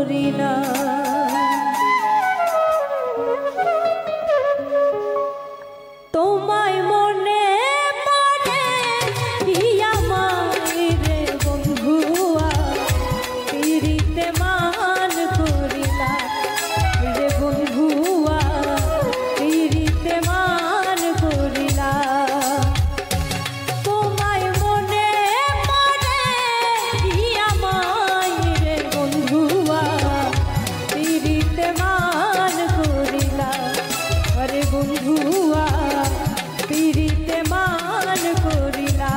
করি না। তোমায় মনে পড়ে রে বন্ধুয়া পিরিতে মান করিলা রে বন্ধুয়া পিরিতে মান করিলা। তোমায় মনে পড়ে রে বন্ধুয়া পিরিতে মান করিলা রে বন্ধুয়া পিরিতে মান করিলা।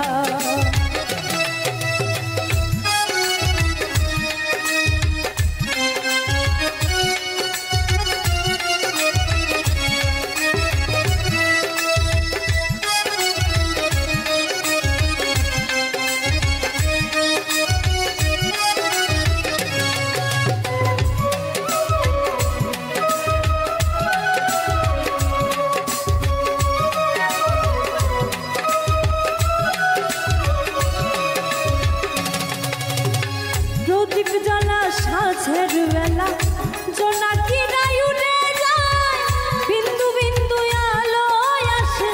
প্রদীপ জ্বলা সাঁঝের বেলা জোনাকি নাই উড়ে যায়, বিন্দু বিন্দু আলো আসে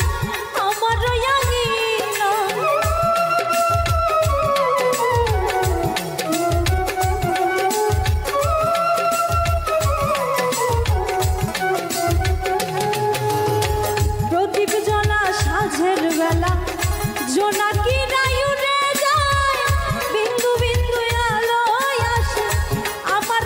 আমার আঙিনা। প্রদীপ জ্বলা সাঁঝের বেলা জোনাকি নাই উড়ে যায়, বিন্দু বিন্দু আলো আসে আমার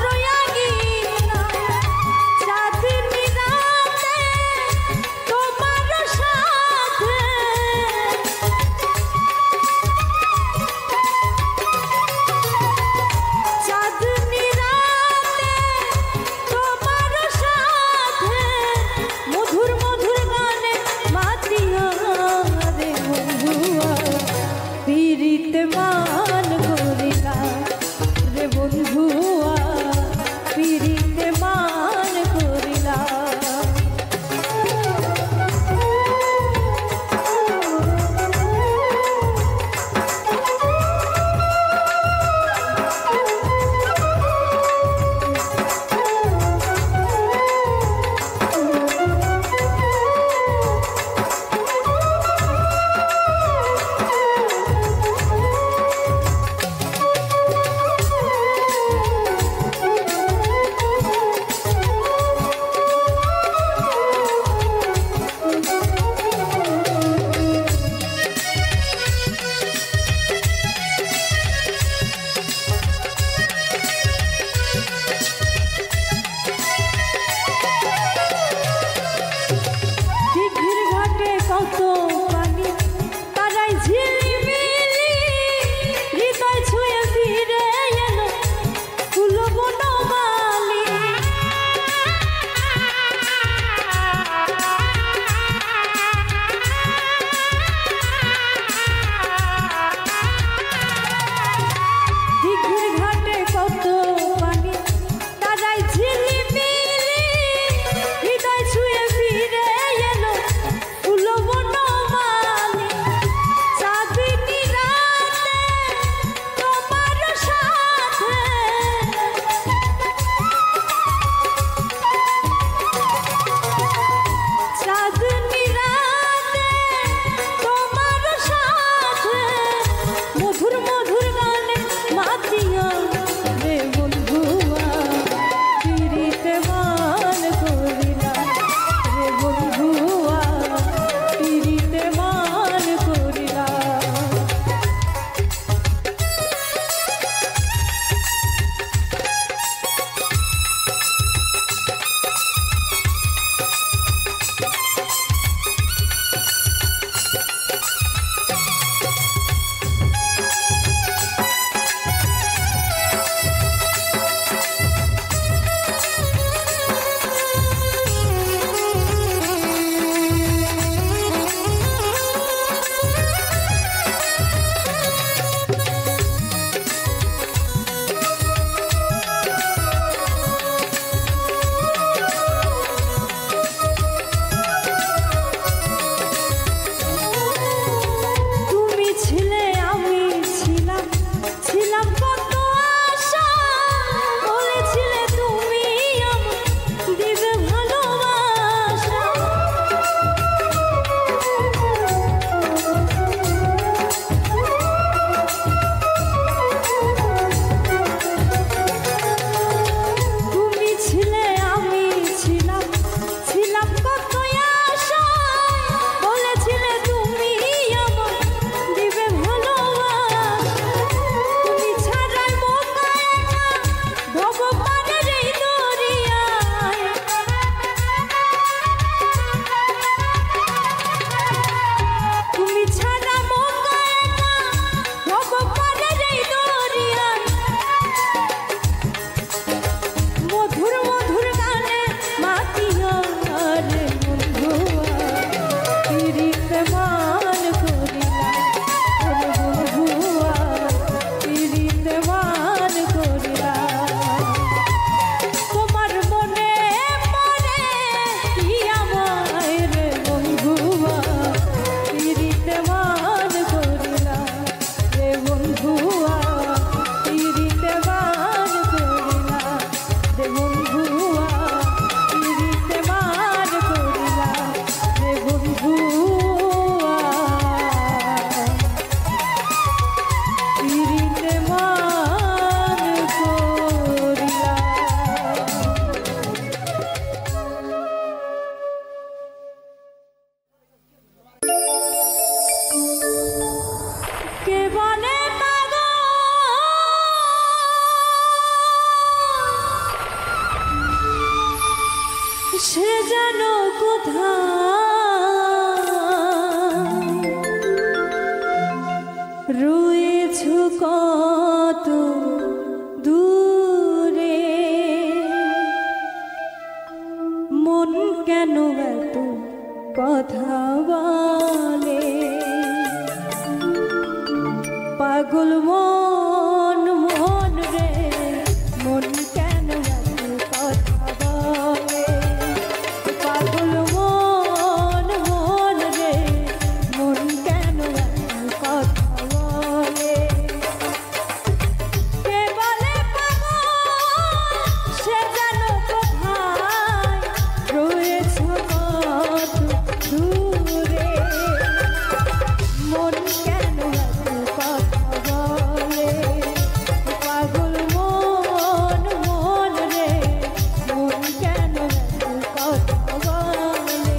সে যেন কোথায় রয়েছ কত দূরে, মন কেন এত কথা বলে, পাগল মন মন রে, মন কেন এত কথা বলে, পাগল মন মন রে, মন কেন এত কথা বলে। কে বলে পাগল সে যেন কোথায় রয়েছ কত দূরে, মন কেন এত কথা বলে, পাগল মন মন রে, মন কেন এত কথা বলে।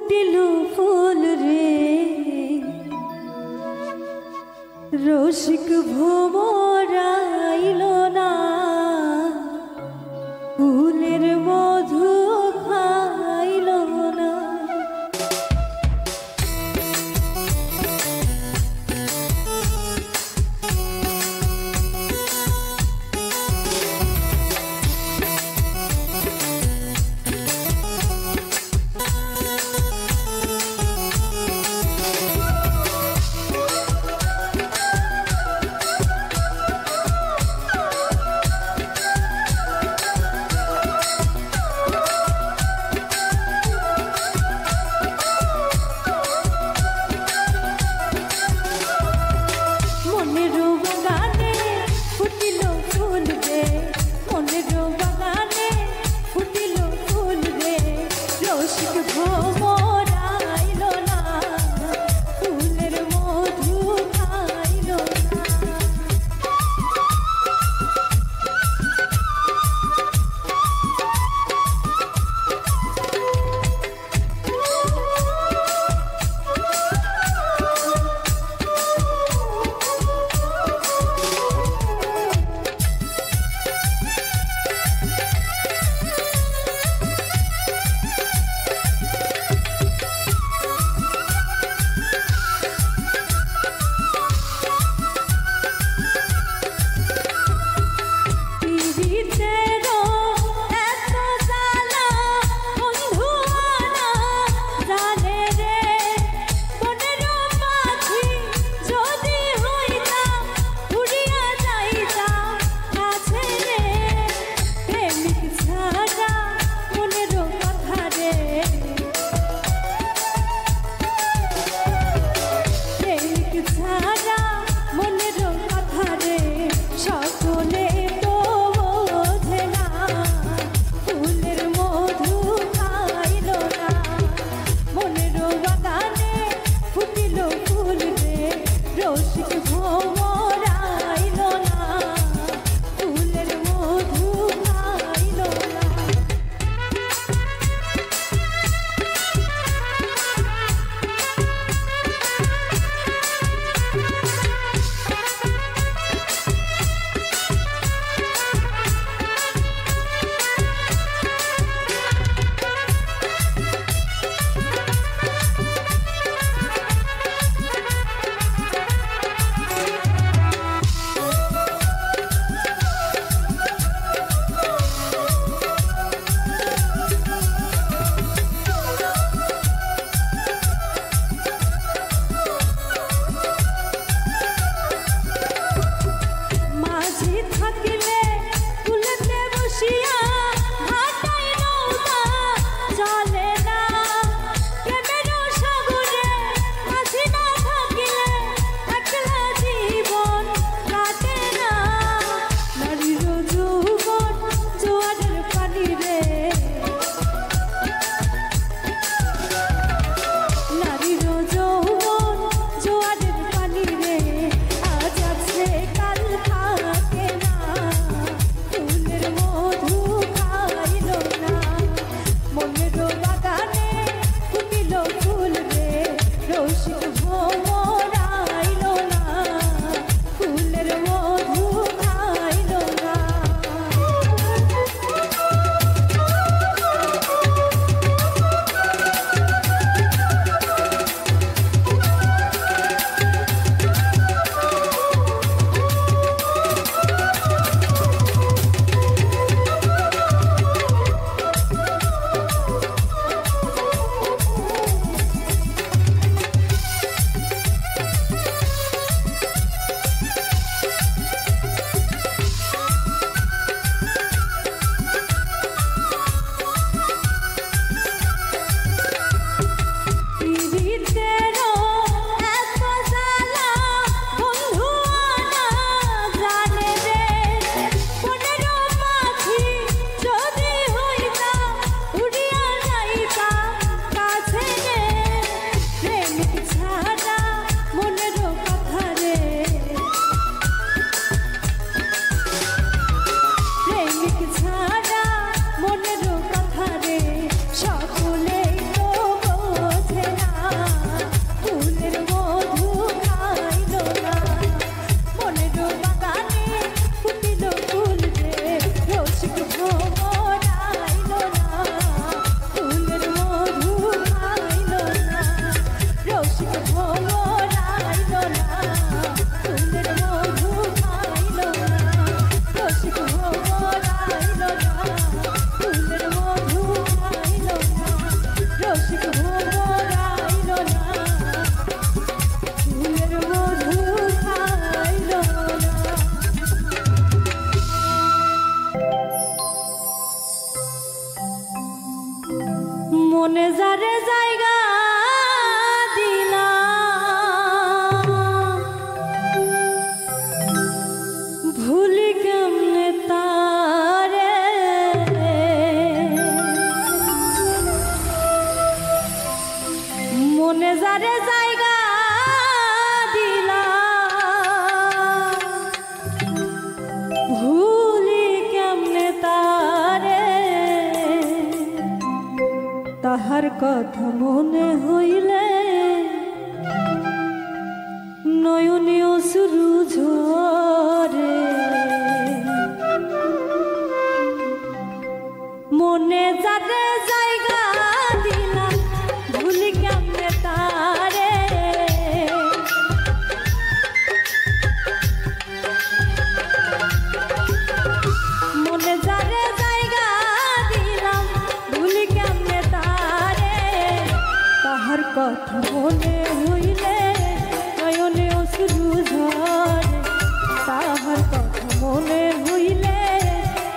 ফুটিলু ফুল রে রসিক ভোমরাইল না ফুলের মধু খাইল না। রসিক ভ্রমর আইল না, ফুলের মধু খাইল না। মনে যারে জায়গা দিলা, ভুলি কেমনে তারে, মনে যারে জায়গা দিলা, ভুলি কেমনে তারে, তাহার কথা মনে হইলে নয়নে অশ্রু ঝরে, মনে যারে জায়গা দিলা, ভুলি কেমনে তারে, মনে যারে জায়গা দিলাম, ভুলি কেমনে তারে, তাহার কথা মনে হইলে নয়নে অশ্রু ঝরে, তাহার কথা মনে হইলে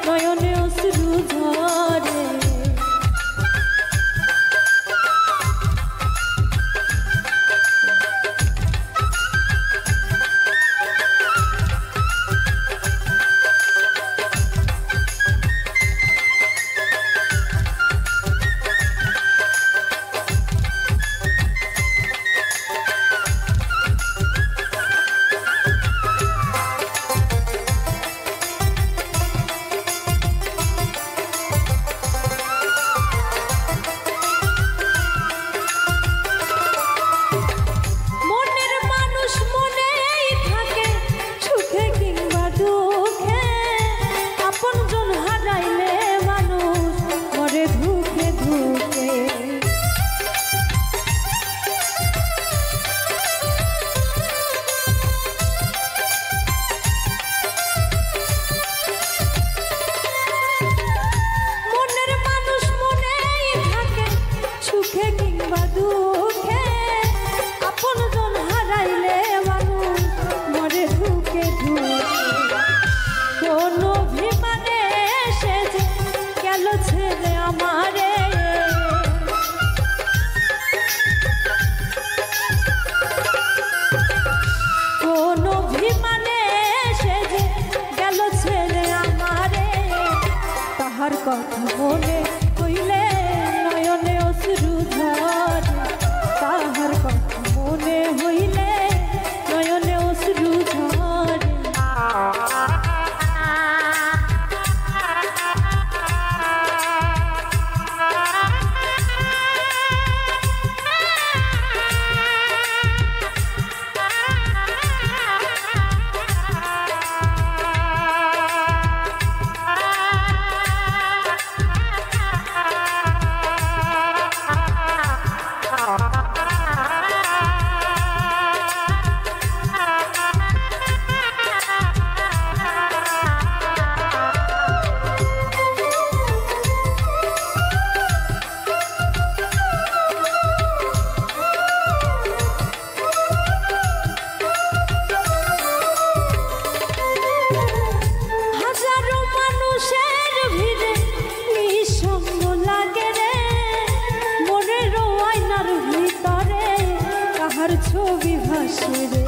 নয়নে অশ্রু ঝরে। তাহার কথা মনে হইলে নয়নে অশ্রু ঝরে, তাহার কথা মনে হইলে নয়নে অশ্রু ঝরে। ছবি ভাসে রে,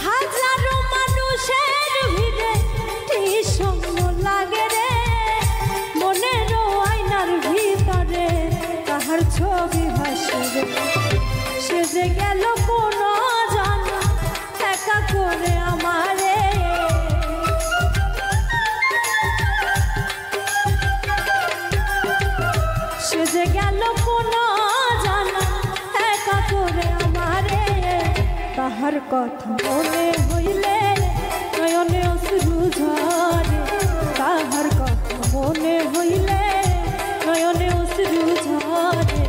হাজারো মানুষের ভিড়ে কি সঙ্গ লাগে রে, মনের আয়নার ভিতরে তাহার ছবি ভাসে রে, সে যে গেল কোন জানা একা করে আমারে, সে যে গেল কোন জানা একা করে আমারে, তাহার কথা মনে হইলে নয়নে অশ্রু ঝরে, তাহার কথা মনে হইলে নয়নে অশ্রু ঝরে।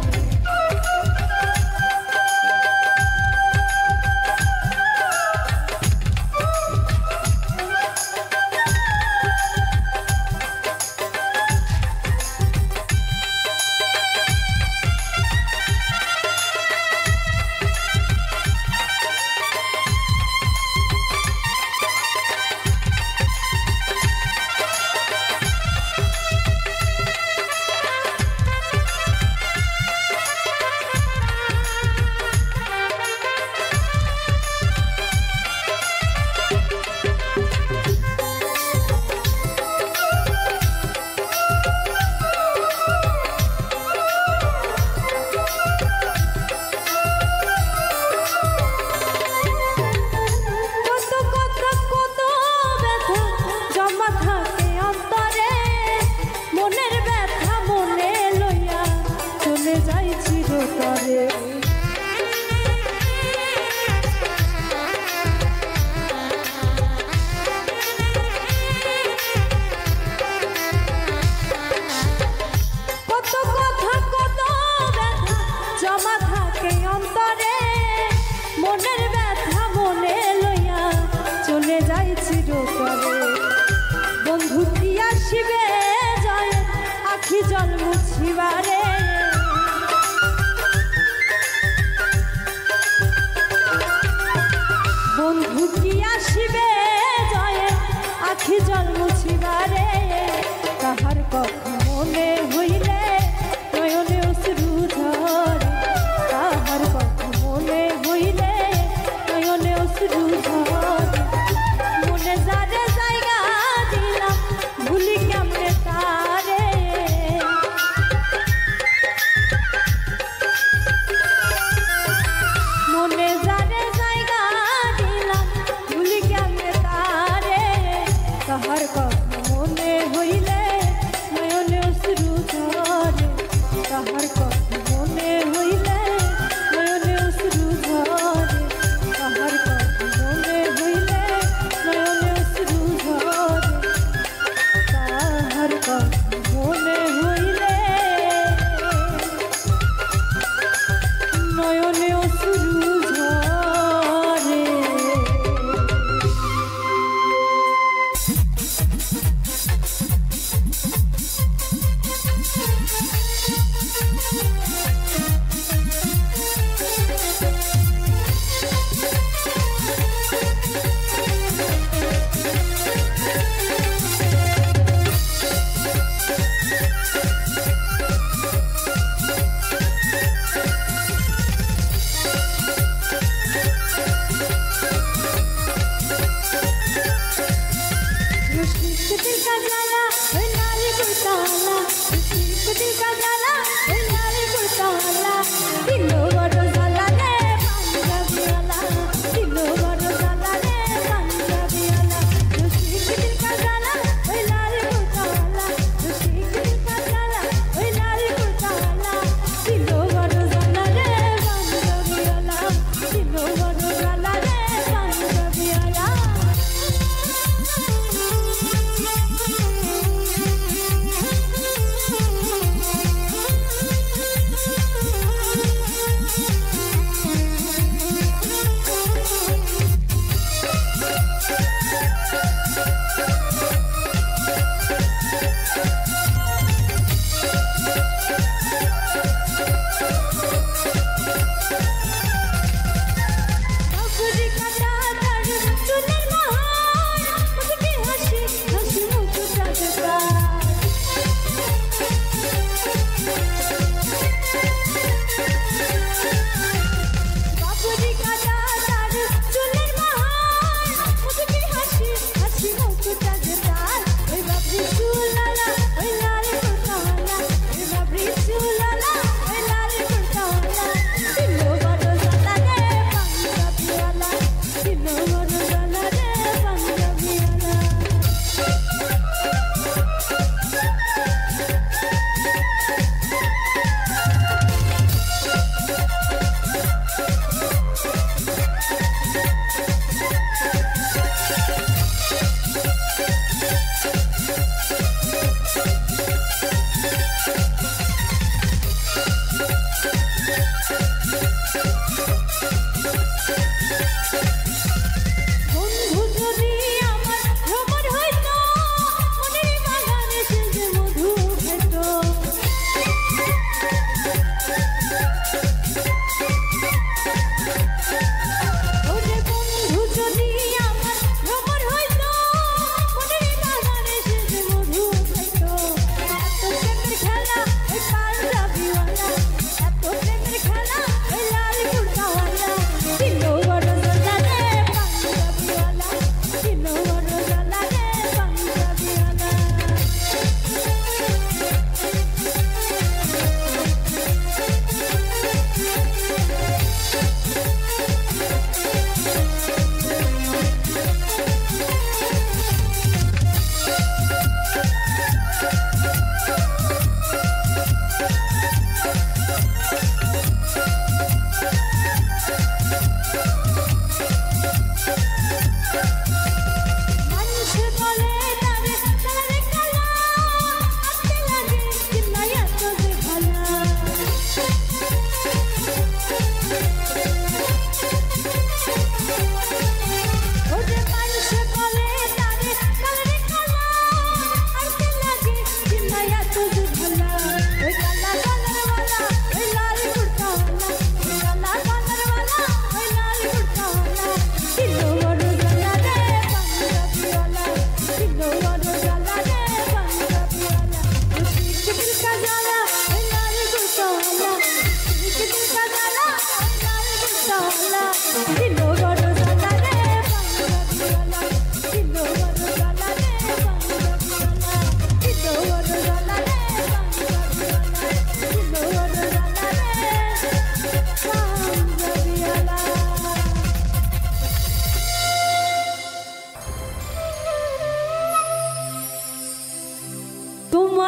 জল মুছিবারে বন্ধু কি আসিবে জয়ে আখি জল মুছিবারে কাহার কথা মনে হইলে নয়নে অশ্রু ঝরে কাহার কথা মনে হইলে নয়নে অশ্রু ঝরে মনে যারে জায়গা দিলাম ভুলি কেমনে তারে মনে যারে জায়গা দিলাম ভুলি কেমনে তারে কাহার কথা মনে হইলে নয়নে অশ্রু ঝরে কাহার কথা মনে হইলে নয়নে অশ্রু ঝরে কাহার কথা মনে হইলে নয়নে অশ্রু ঝরে কাহার কথা মনে হইলে নয়নে অশ্রু ঝরে।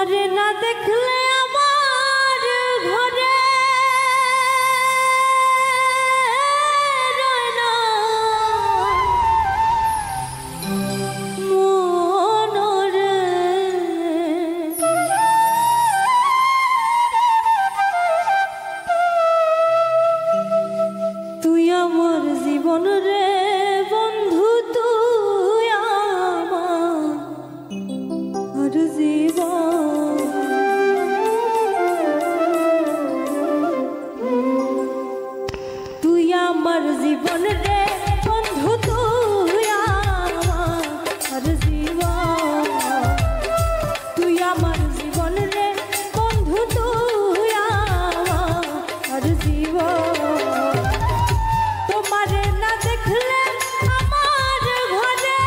তোমারে না দেখলে আমার ঘরে রয় না মনরে। তুই আমার জীবন রে বন্ধু, তুই আমার জীবন। তুই আমার জীবন রে বন্ধু, তুই আমার জীবন। তুই আমার জীবন রে বন্ধু, তুই আমার জীবন। তোমারে না দেখলে আমার ঘরে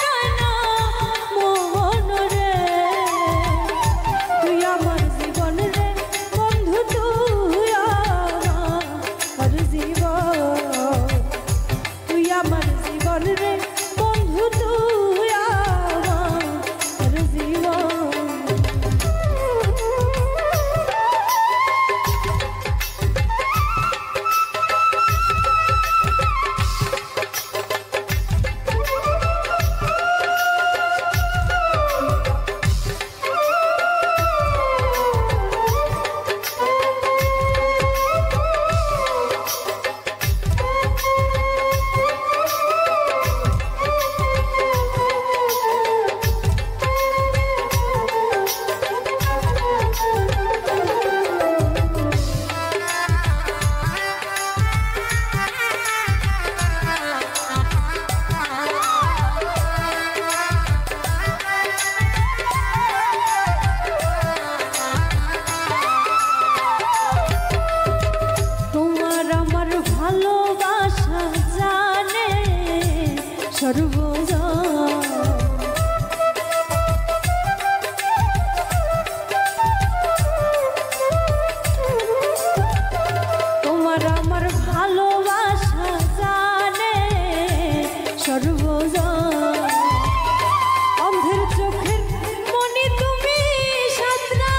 রয় না মন রে। তুই আমার জীবন রে বন্ধু, তুই আমার জীবন। তুই আমার জীবন রে বন্ধু, তুই আমার জীবন। ভালোবাসা জানে সর্বজন। তোমার আমার ভালোবাসা জানে সর্বজন। অন্ধের চোখের মনি তুমি সাতরা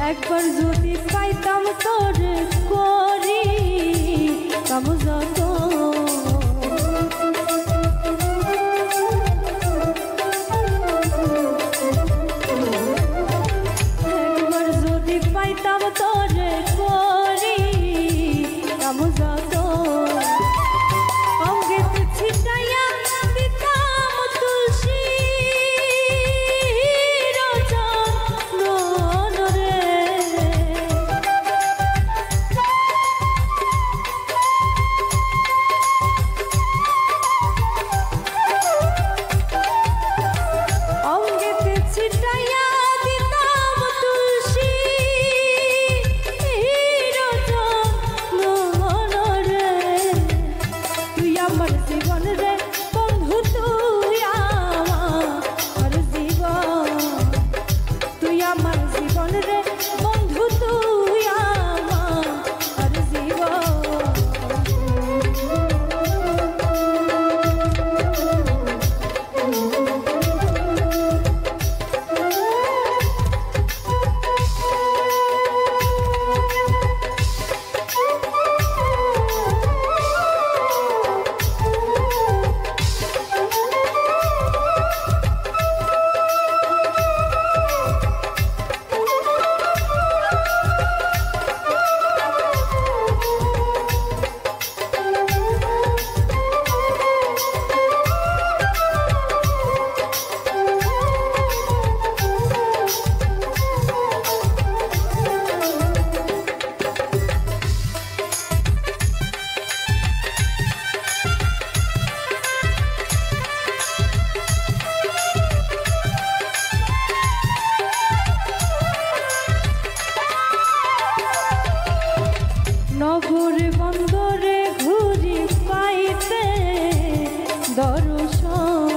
একবার যদি পাইতাম তোর করি কাম যত। একবার যদি পাইতাম তোর করি কাম যত। অঙ্গে ছিটাইয়া দিতাম তুলসী নগরে বন্দরে ঘুরি পাইতে দর্শন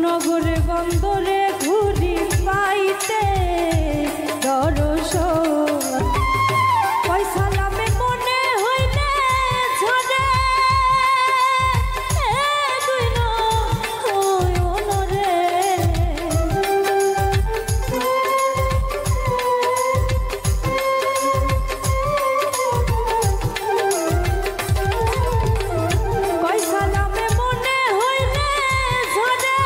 নগরে বন্দরে ঘুরি পাইতে দর্শন পয়সা লাভে মনে হইলে ঝরে দুই নয়নরে পয়সা লাভে মনে হইলে ঝরে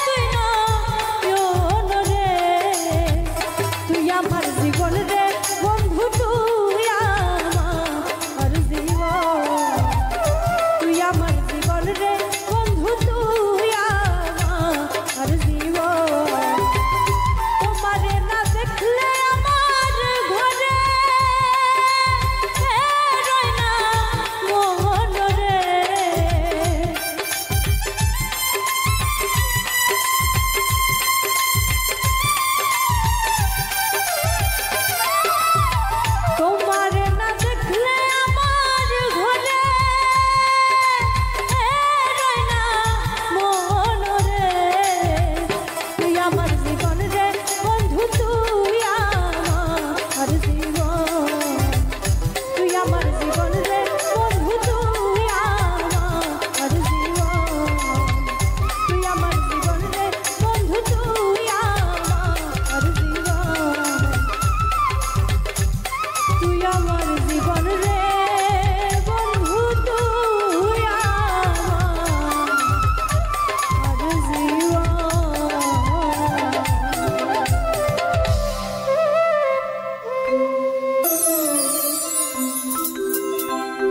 দুই নয়নরে তুই আমার জীবন রে বন্ধু তুই আমার জীবন তুই আমার জীবন রে বন্ধু তুই আমার জীবন তোমারে না দেখলে আমার ঘরে রয় না মন রে তোমারে না দেখলে আমার ঘরে রয় না মন রে তুই আমার জীবন রে বন্ধু তুই আমার জীবন তুই আমার জীবন রে বন্ধু তুই আমার জীবন তুই আমার জীবন রে বন্ধু তুই আমার জীবন তুই আমার জীবন রে বন্ধু তুই আমার জীবন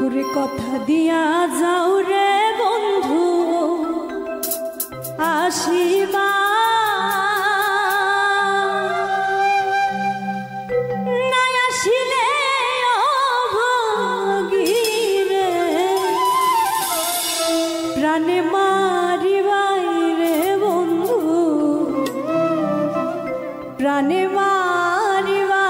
ওরে কথা দিয়া যাও রে বন্ধু আসিবা নাই আসিলে অভাগী রে প্রাণে মারিবাই রে বন্ধু প্রাণে মারিবা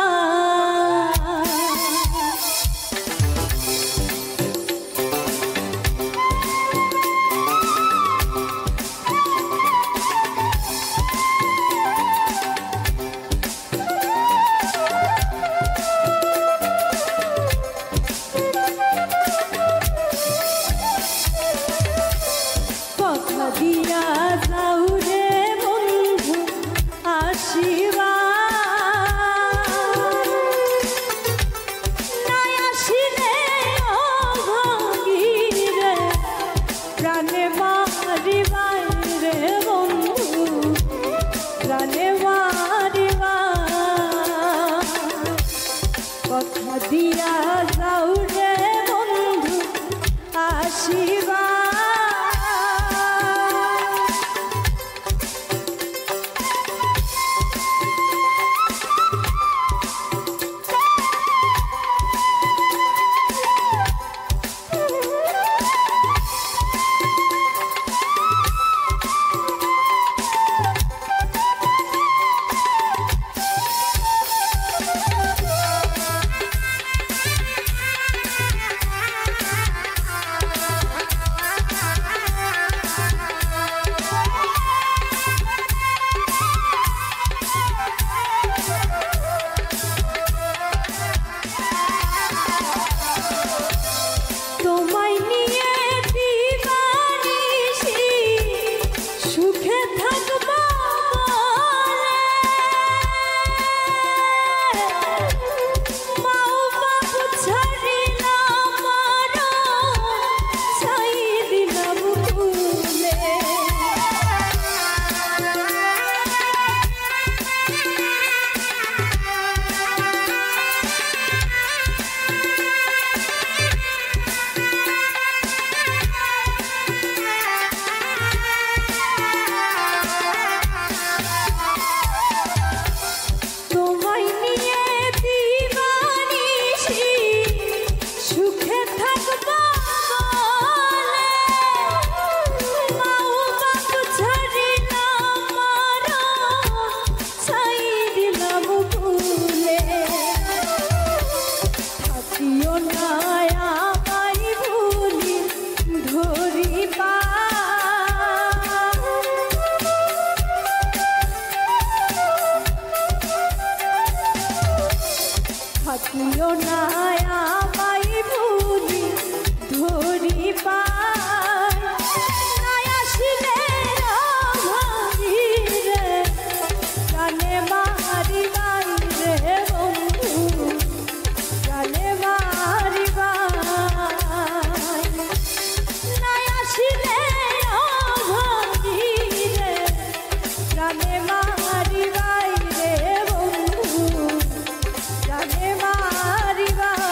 কথা দিয়া যাও রে বন্ধু আসিবা না আমায় বুঝি ধরি পায় নাই আসিলে ভাবি রে জানে মারি বাইরে বন্ধু জানে মারি বাই নাই আসিলে ভাবি রে জানে মারি বাইরে বন্ধু জানে মারি বাই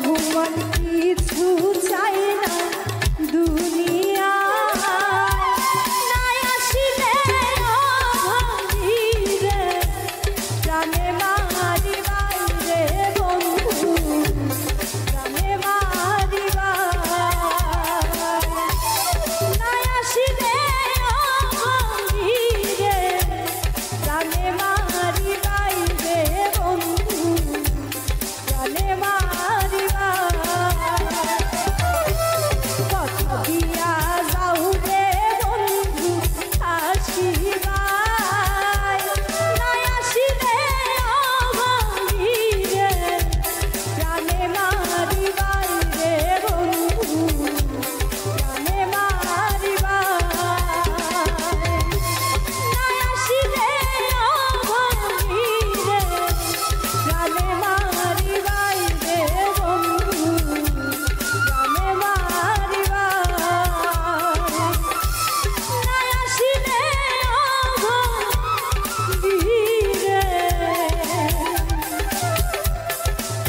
অপমান কিছু চাই না দুনিয়া নাই আসিলে অভাগীরে প্রাণে মারিবাই রে বন্ধু প্রাণে মারিবাই নাই আসিলে অভাগীরে প্রাণে মারিবাই রে বন্ধু প্রাণে কথা দিয়া যাও রে বন্ধু আসিবাই নাই আসিলে অভাগীরে প্রাণে মারিবাই রে বন্ধু প্রাণে মারিবাই নাই আসিলে অভাগীরে প্রাণে মারিবাই রে বন্ধু প্রাণে মারিবাই নাই আসিলে অভাগীরে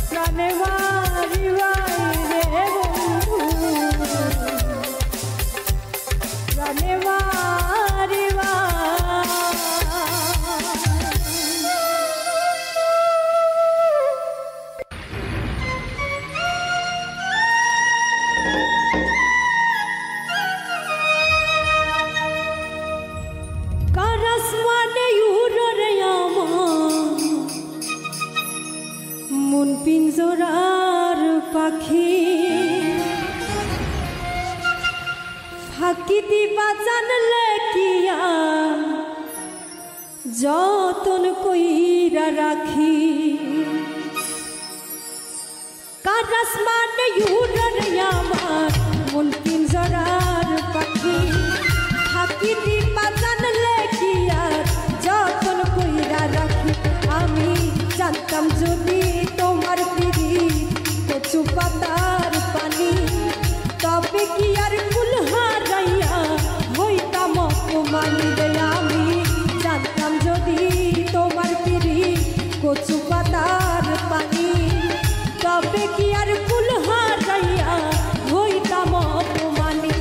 প্রাণে মারিবাই রে বন্ধু প্রাণে মারিবাই। কারাস মানে উড়রে আমার মন পিঞ্জরার পাখি ফাঁকি দিবা জানলে কিয়া যতন কইরা রাখি কারাস মানে উড়রে আমার মন পিঞ্জরার পাখি ফাঁকি দিবা জানলে কিয়া যতন কইরা রাখি আমি জানতাম যদি তোমার পিরিত কচু পাতার পানি তবে কি আর কুল হারাইয়া হইতাম অপমানি রে আমি জানতাম যদি তোমার পিরিত কচু পাতার পানি তবে কি আর কুল হারাইয়া হইতাম অপমানি।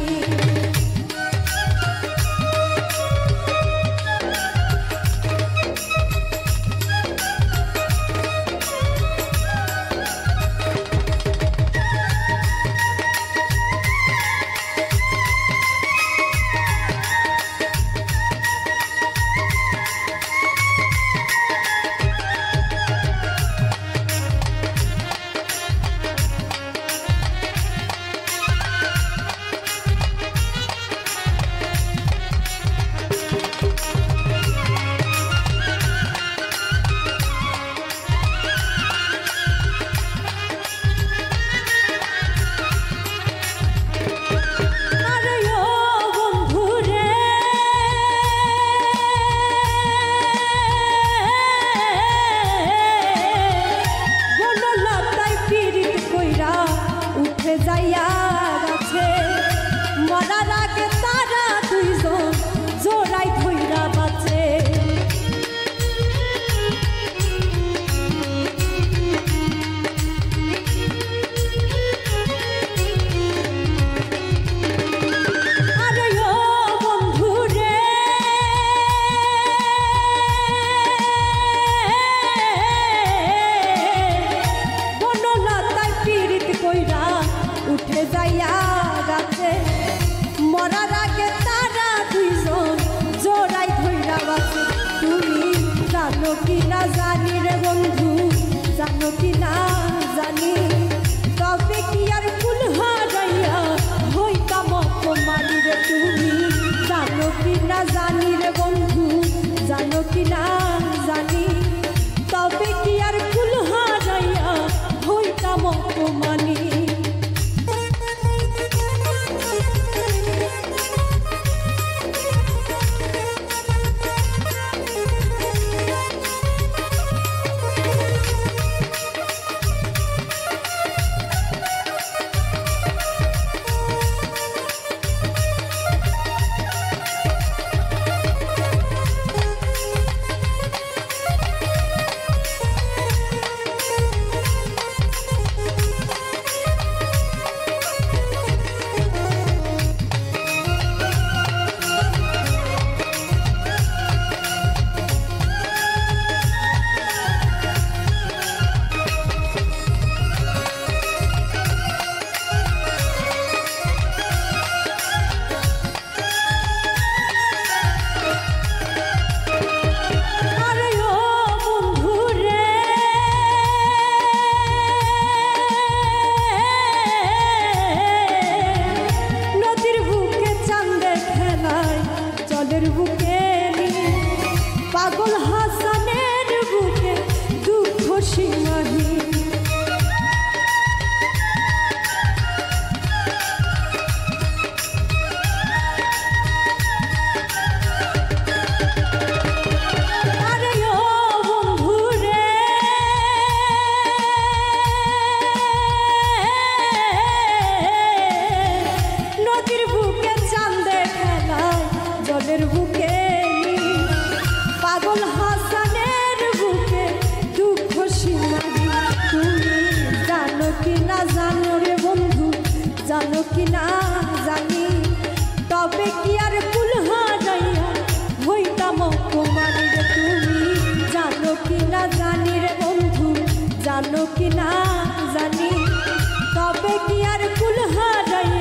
যাইয়া গেছে মরার আগে তারা দুইজন জোড়াই ধইরা বাঁচে আরে ও বন্ধু রে বনলতায় পীড়িত কইরা উঠে যাইয়া গেছে মরার আগে তারা দুইজন জোড়াই ধইরা বাঁচে তুমি জানো কি না জানি রে বন্ধু জানো কি না জানি তবে কি আর কুল হারাইয়া হইতাম অপমানি রে তুমি জানো কি না জানি রে বন্ধু জানো কি না জানি তবে কি আর কুল হারাইয়া হইতাম অপমানি। কি না জানি তবে কি আর কুল হারাইয়া হইতাম অপমানী রে তুমি জানো কি না জানি রে বন্ধু জানো কি না জানি তবে কি আর কুল হারাইয়া